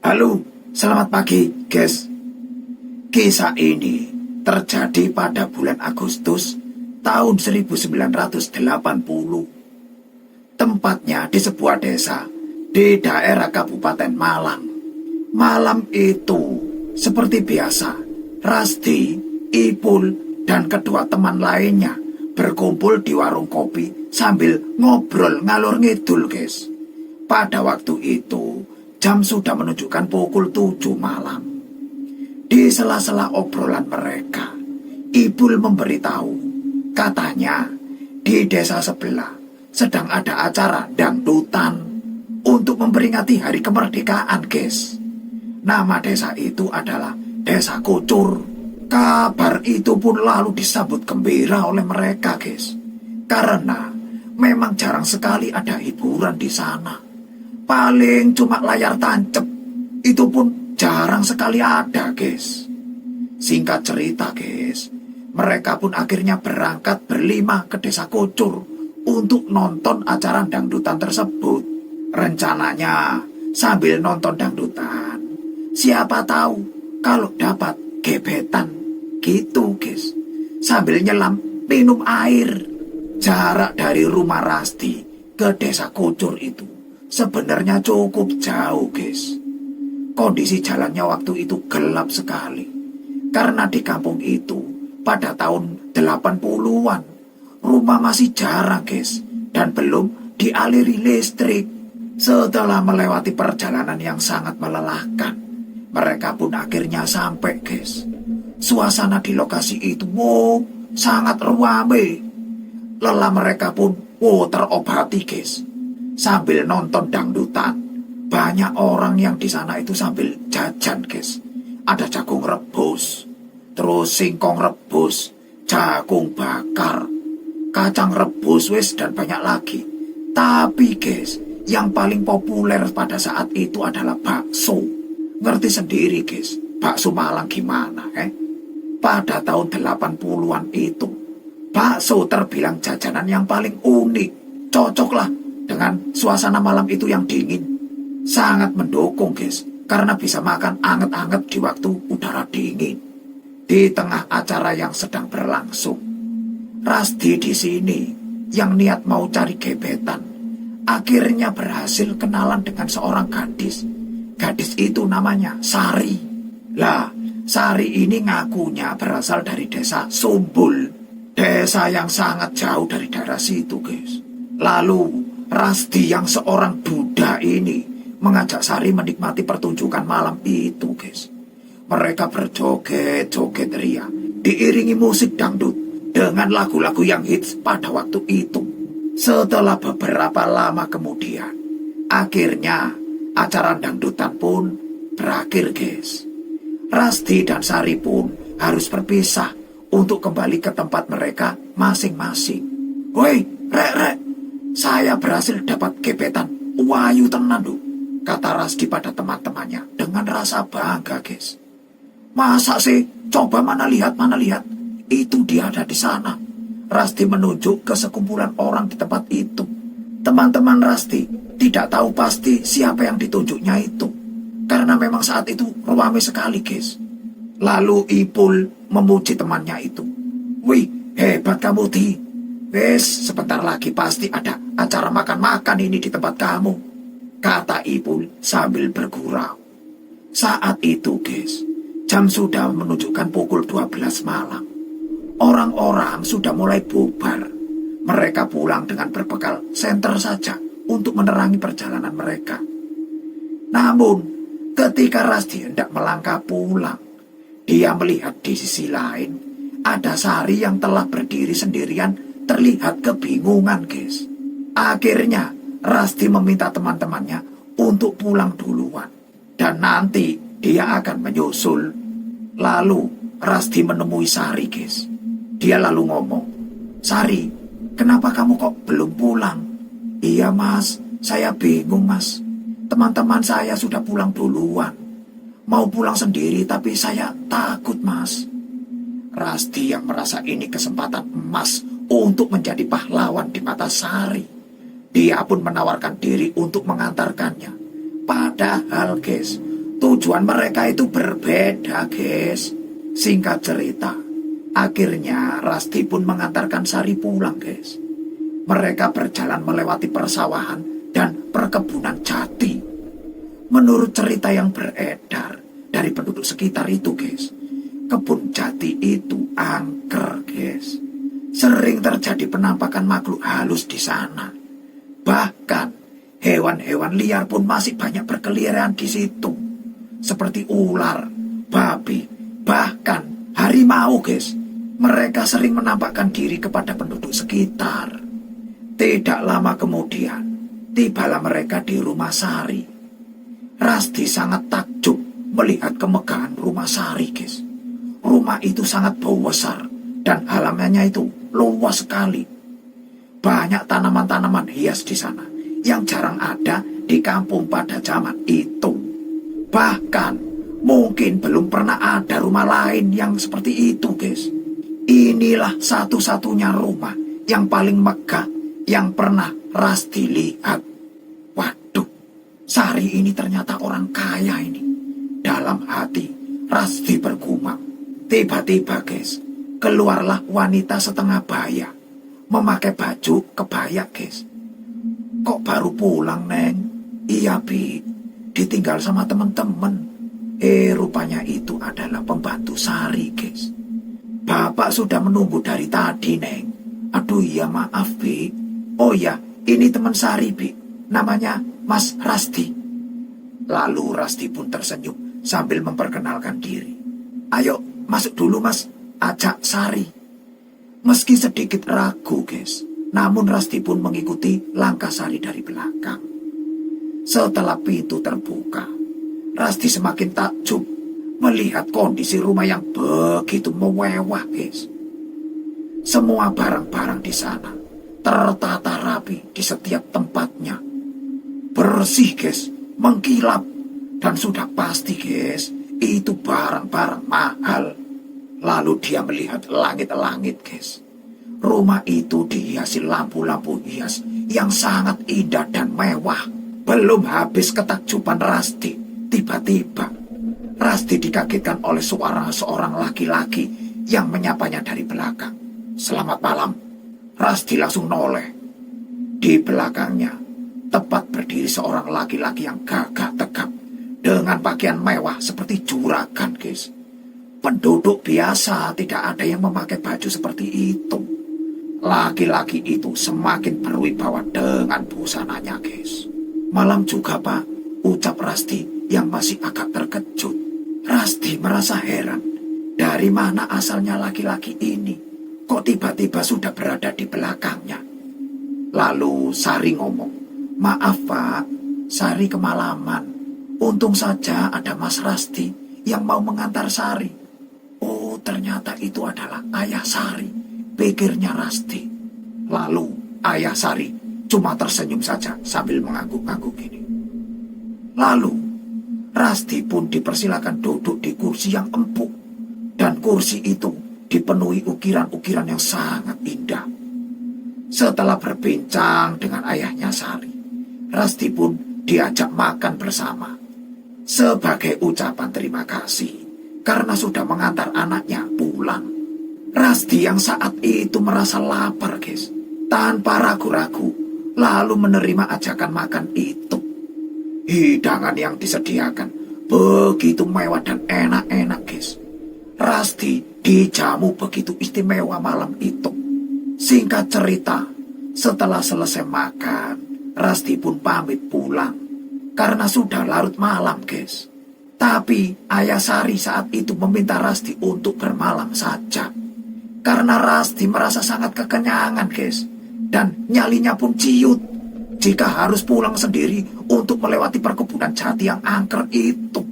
Halo, selamat pagi, guys. Kisah ini terjadi pada bulan Agustus tahun 1980. Tempatnya di sebuah desa di daerah Kabupaten Malang. Malam itu, seperti biasa, Rasdi, Ipul, dan kedua teman lainnya berkumpul di warung kopi sambil ngobrol ngalor ngidul, guys. Pada waktu itu, jam sudah menunjukkan pukul 7 malam. Di sela-sela obrolan mereka, Ipul memberitahu, katanya di desa sebelah sedang ada acara dangdutan untuk memperingati hari kemerdekaan, guys. Nama desa itu adalah Desa Kucur. Kabar itu pun lalu disambut gembira oleh mereka, guys. Karena memang jarang sekali ada hiburan di sana. Paling cuma layar tancap. Itu pun jarang sekali ada, guys. Singkat cerita, guys, mereka pun akhirnya berangkat berlima ke Desa Kucur untuk nonton acara dangdutan tersebut. Rencananya sambil nonton dangdutan, siapa tahu kalau dapat gebetan gitu, guys. Sambil nyelam minum air. Jarak dari rumah Rasti ke Desa Kucur itu sebenarnya cukup jauh, guys. Kondisi jalannya waktu itu gelap sekali. Karena di kampung itu pada tahun 80-an rumah masih jarang, guys, dan belum dialiri listrik. Setelah melewati perjalanan yang sangat melelahkan, mereka pun akhirnya sampai, guys. Suasana di lokasi itu sangat ramai. Lelah mereka pun terobati, guys. Sambil nonton dangdutan, banyak orang yang di sana itu sambil jajan, guys. Ada jagung rebus, terus singkong rebus, jagung bakar, kacang rebus, dan banyak lagi. Tapi, guys, yang paling populer pada saat itu adalah bakso. Ngerti sendiri, guys, bakso Malang gimana, Pada tahun 80-an itu, bakso terbilang jajanan yang paling unik. Cocoklah dengan suasana malam itu yang dingin. Sangat mendukung, guys, karena bisa makan anget-anget di waktu udara dingin. Di tengah acara yang sedang berlangsung, Rasdi di sini yang niat mau cari gebetan akhirnya berhasil kenalan dengan seorang gadis. Gadis itu namanya Sari. Lah, Sari ini ngakunya berasal dari desa Sumbul, desa yang sangat jauh dari daerah situ, guys. Lalu Rasdi yang seorang duda ini mengajak Sari menikmati pertunjukan malam itu, guys. Mereka berjoget-joget ria, diiringi musik dangdut dengan lagu-lagu yang hits pada waktu itu. Setelah beberapa lama kemudian, akhirnya acara dangdutan pun berakhir, guys. Rasdi dan Sari pun harus berpisah untuk kembali ke tempat mereka masing-masing. Woi, rek, saya berhasil dapat gebetan wayu tenan, kata Rasdi pada teman-temannya dengan rasa bangga, guys. Masa sih? Coba mana lihat. Itu dia ada di sana. Rasdi menunjuk ke sekumpulan orang di tempat itu. Teman-teman Rasdi tidak tahu pasti siapa yang ditunjuknya itu, karena memang saat itu ramai sekali, guys. Lalu Ipul memuji temannya itu. Wih, hebat kamu, Di. Wes, sebentar lagi pasti ada acara makan-makan ini di tempat kamu, kata Ipul sambil bergurau. Saat itu, guys, jam sudah menunjukkan pukul 12 malam. Orang-orang sudah mulai bubar. Mereka pulang dengan berbekal senter saja untuk menerangi perjalanan mereka. Namun, ketika Rasdi hendak melangkah pulang, dia melihat di sisi lain ada Sari yang telah berdiri sendirian, terlihat kebingungan, guys. Akhirnya Rasdi meminta teman-temannya untuk pulang duluan, dan nanti dia akan menyusul. Lalu Rasdi menemui Sari, guys. Dia lalu ngomong, Sari, kenapa kamu kok belum pulang? Iya, Mas, saya bingung, Mas. Teman-teman saya sudah pulang duluan. Mau pulang sendiri tapi saya takut, Mas. Rasdi yang merasa ini kesempatan emas untuk menjadi pahlawan di mata Sari. Dia pun menawarkan diri untuk mengantarkannya. Padahal, guys, Tujuan mereka itu berbeda, guys. Singkat cerita, akhirnya Rasti pun mengantarkan Sari pulang, guys. Mereka berjalan melewati persawahan dan perkebunan jati. Menurut cerita yang beredar dari penduduk sekitar itu, guys, kebun jati itu angker, guys. Sering terjadi penampakan makhluk halus di sana. Bahkan hewan-hewan liar pun masih banyak berkeliaran di situ. Seperti ular, babi, bahkan harimau, guys. Mereka sering menampakkan diri kepada penduduk sekitar. Tidak lama kemudian, tibalah mereka di rumah Sari. Rasti sangat takjub melihat kemegahan rumah Sari, guys. Rumah itu sangat besar dan halamannya itu luas sekali. Banyak tanaman-tanaman hias di sana yang jarang ada di kampung pada zaman itu. Bahkan mungkin belum pernah ada rumah lain yang seperti itu, guys. Inilah satu-satunya rumah yang paling megah yang pernah Rasti lihat. Waduh, Sari ini ternyata orang kaya ini. Dalam hati Rasti bergumam. Tiba-tiba, guys, keluarlah wanita setengah baya, memakai baju kebaya, guys. Kok baru pulang, Neng? Iya, Bi. Ditinggal sama teman-teman. Rupanya itu adalah pembantu Sari, guys. Bapak sudah menunggu dari tadi, Neng. Aduh, iya, maaf, Bi. Oh ya, ini teman Sari, Bi. Namanya Mas Rasti. Lalu Rasti pun tersenyum sambil memperkenalkan diri. Ayo, masuk dulu, Mas. Ajak Sari. Meski sedikit ragu, guys, namun Rasti pun mengikuti langkah Sari dari belakang. Setelah pintu terbuka, Rasti semakin takjub melihat kondisi rumah yang begitu mewah, guys. Semua barang-barang di sana tertata rapi di setiap tempatnya. Bersih, guys, mengkilap. Dan sudah pasti, guys, itu barang-barang mahal. Lalu dia melihat langit-langit, guys. Rumah itu dihiasi lampu-lampu hias yang sangat indah dan mewah. Belum habis ketakjuban Rasti, tiba-tiba Rasti dikagetkan oleh suara seorang laki-laki yang menyapanya dari belakang. Selamat malam. Rasti langsung noleh. Di belakangnya tepat berdiri seorang laki-laki yang gagah tegap dengan pakaian mewah seperti juragan, guys. Penduduk biasa tidak ada yang memakai baju seperti itu. Laki-laki itu semakin berwibawa dengan busananya, guys. Malam juga, Pak, ucap Rasti yang masih agak terkejut. Rasti merasa heran. Dari mana asalnya laki-laki ini? Kok tiba-tiba sudah berada di belakangnya? Lalu Sari ngomong, maaf, Pak, Sari kemalaman. Untung saja ada Mas Rasti yang mau mengantar Sari. Oh, ternyata itu adalah ayah Sari, pikirnya Rasti. Lalu ayah Sari cuma tersenyum saja sambil mengangguk-angguk gini. Lalu Rasti pun dipersilakan duduk di kursi yang empuk. Dan kursi itu dipenuhi ukiran-ukiran yang sangat indah. Setelah berbincang dengan ayahnya Sari, Rasti pun diajak makan bersama. Sebagai ucapan terima kasih karena sudah mengantar anaknya pulang. Rasti yang saat itu merasa lapar, guys, tanpa ragu-ragu lalu menerima ajakan makan itu. Hidangan yang disediakan begitu mewah dan enak-enak, guys. Rasti dijamu begitu istimewa malam itu. Singkat cerita, setelah selesai makan, Rasti pun pamit pulang karena sudah larut malam, guys. Tapi ayah Sari saat itu meminta Rasti untuk bermalam saja karena Rasti merasa sangat kekenyangan, guys, dan nyalinya pun ciut jika harus pulang sendiri untuk melewati perkebunan jati yang angker itu.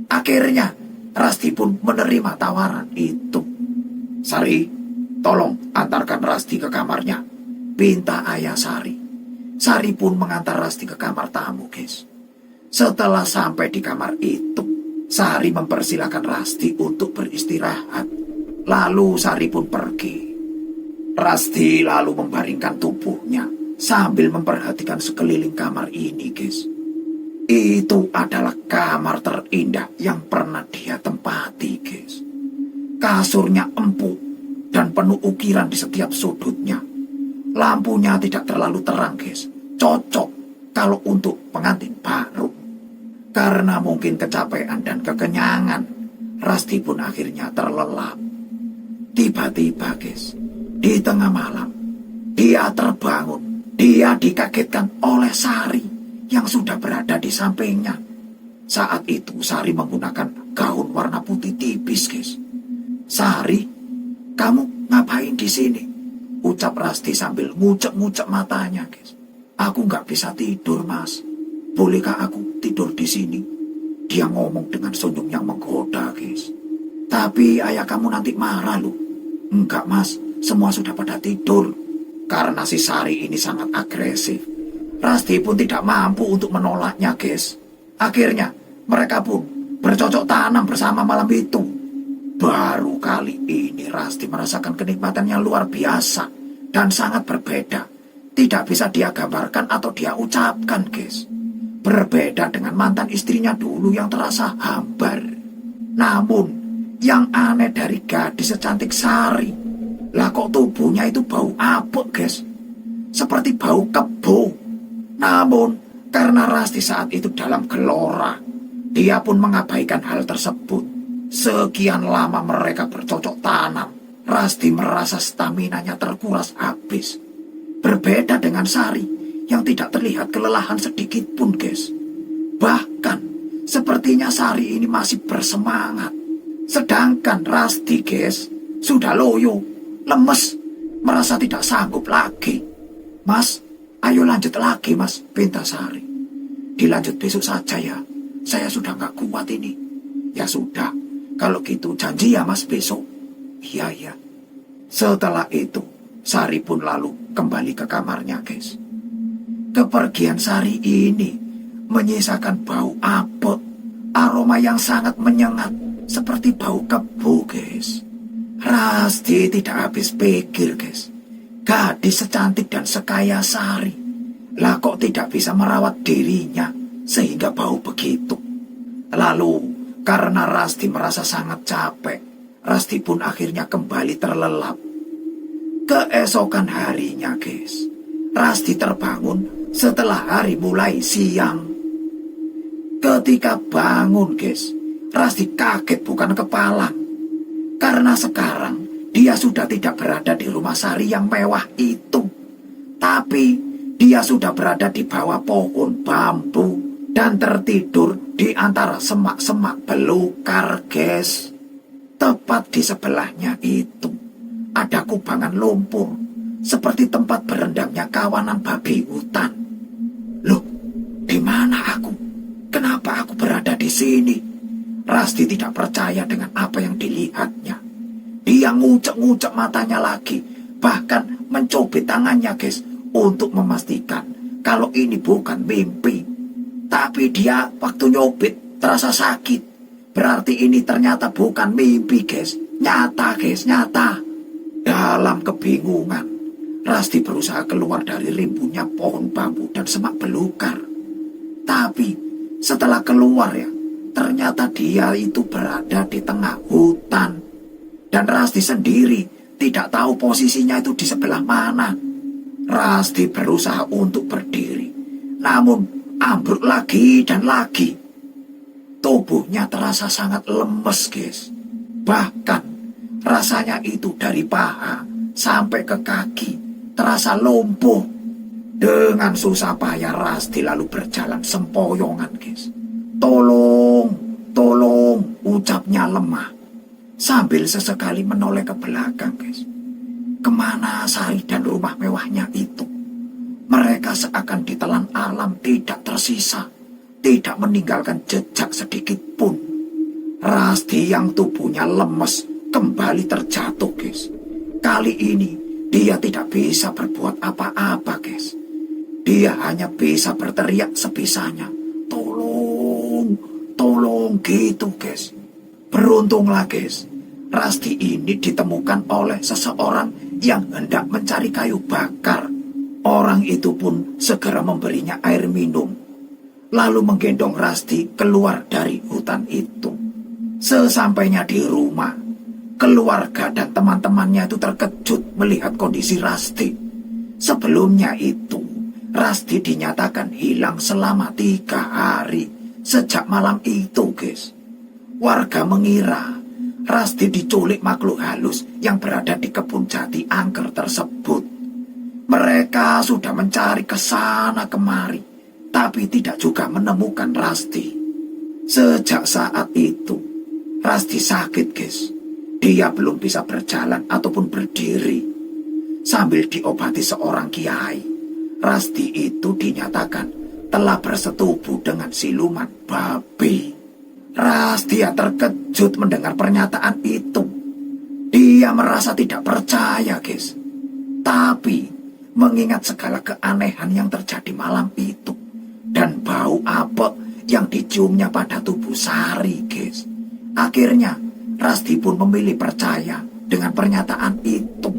Akhirnya Rasti pun menerima tawaran itu. Sari, tolong antarkan Rasti ke kamarnya, pinta ayah Sari. Sari pun mengantar Rasti ke kamar tamu, guys. Setelah sampai di kamar itu, Sari mempersilahkan Rasti untuk beristirahat. Lalu Sari pun pergi. Rasti lalu membaringkan tubuhnya sambil memperhatikan sekeliling kamar ini, guys. Itu adalah kamar terindah terindah yang pernah dia tempati, guys. Kasurnya empuk dan penuh ukiran di setiap sudutnya. Lampunya tidak terlalu terang, guys. Cocok kalau untuk pengantin baru. Karena mungkin kecapean dan kekenyangan, Rasti pun akhirnya terlelap. Tiba-tiba, guys, di tengah malam, dia terbangun. Dia dikagetkan oleh Sari yang sudah berada di sampingnya. Saat itu Sari menggunakan gaun warna putih tipis, guys. "Sari, kamu ngapain di sini?" ucap Rasti sambil ngucek-ngucek matanya, guys. "Aku nggak bisa tidur, Mas. Bolehkah aku tidur di sini?" Dia ngomong dengan senyum yang menggoda, guys. "Tapi ayah kamu nanti marah loh." "Enggak, Mas. Semua sudah pada tidur." Karena si Sari ini sangat agresif, Rasti pun tidak mampu untuk menolaknya, guys. Akhirnya mereka pun bercocok tanam bersama malam itu. Baru kali ini Rasti merasakan kenikmatan yang luar biasa dan sangat berbeda. Tidak bisa dia gambarkan atau dia ucapkan, guys. Berbeda dengan mantan istrinya dulu yang terasa hambar. Namun yang aneh dari gadis secantik Sari, lah kok tubuhnya itu bau apek, guys. Seperti bau kebo. Namun karena Rasti saat itu dalam gelora, dia pun mengabaikan hal tersebut. Sekian lama mereka bercocok tanam, Rasti merasa staminanya terkuras habis. Berbeda dengan Sari yang tidak terlihat kelelahan sedikit pun, guys. Bahkan sepertinya Sari ini masih bersemangat. Sedangkan Rasti, guys, sudah loyo, lemes, merasa tidak sanggup lagi. "Mas, ayo lanjut lagi, Mas," pinta Sari. "Dilanjut besok saja ya, saya sudah gak kuat ini." "Ya sudah, kalau gitu janji ya, Mas, besok." "Iya, iya." Setelah itu Sari pun lalu kembali ke kamarnya, guys. Kepergian Sari ini menyisakan bau apek, aroma yang sangat menyengat seperti bau kebo, guys. Rasti tidak habis pikir, guys. Gadis secantik dan sekaya Sari, lah kok tidak bisa merawat dirinya sehingga bau begitu. Lalu karena Rasti merasa sangat capek, Rasti pun akhirnya kembali terlelap. Keesokan harinya, guys, Rasti terbangun setelah hari mulai siang. Ketika bangun, guys, Rasti kaget bukan kepalang. Karena sekarang dia sudah tidak berada di rumah Sari yang mewah itu. Tapi dia sudah berada di bawah pohon bambu dan tertidur di antara semak-semak belukar, guys. Tepat di sebelahnya itu ada kubangan lumpur, seperti tempat berendamnya kawanan babi hutan. "Loh, di mana aku? Kenapa aku berada di sini?" Rasti tidak percaya dengan apa yang dilihatnya. Dia ngucek-ngucek matanya lagi, bahkan mencubit tangannya, guys, untuk memastikan kalau ini bukan mimpi. Tapi dia waktu nyubit terasa sakit. Berarti ini ternyata bukan mimpi, guys. Nyata, guys, nyata. Dalam kebingungan, Rasti berusaha keluar dari rimbunnya pohon bambu dan semak belukar. Tapi setelah keluar ya, ternyata dia itu berada di tengah hutan. Dan Rasti sendiri tidak tahu posisinya itu di sebelah mana. Rasti berusaha untuk berdiri, namun ambruk lagi dan lagi. Tubuhnya terasa sangat lemes, guys. Bahkan rasanya itu dari paha sampai ke kaki terasa lumpuh. Dengan susah payah Rasti lalu berjalan sempoyongan, guys. "Tolong, tolong," ucapnya lemah, sambil sesekali menoleh ke belakang, guys. Kemana Sari dan rumah mewahnya itu? Mereka seakan ditelan alam, tidak tersisa, tidak meninggalkan jejak sedikit pun. Rasti yang tubuhnya lemes kembali terjatuh, guys. Kali ini dia tidak bisa berbuat apa-apa, guys. Dia hanya bisa berteriak sebisanya, "Tolong, tolong," gitu, guys. Beruntunglah, guys, Rasti ini ditemukan oleh seseorang yang hendak mencari kayu bakar. Orang itu pun segera memberinya air minum, lalu menggendong Rasti keluar dari hutan ketakutan itu. Sesampainya di rumah, keluarga dan teman-temannya itu terkejut melihat kondisi Rasti. Sebelumnya itu, Rasti dinyatakan hilang selama 3 hari sejak malam itu, guys. Warga mengira Rasti diculik makhluk halus yang berada di kebun jati angker tersebut. Mereka sudah mencari ke sana kemari, tapi tidak juga menemukan Rasti. Sejak saat itu, Rasti sakit, guys. Dia belum bisa berjalan ataupun berdiri. Sambil diobati seorang kiai, Rasti itu dinyatakan telah bersetubuh dengan siluman babi. Rasti terkejut mendengar pernyataan itu. Dia merasa tidak percaya, guys. Tapi mengingat segala keanehan yang terjadi malam itu dan bau apek yang diciumnya pada tubuh Sari, guys. Akhirnya Rasti pun memilih percaya dengan pernyataan itu,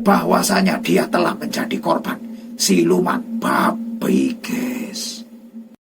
bahwasanya dia telah menjadi korban siluman babi, guys.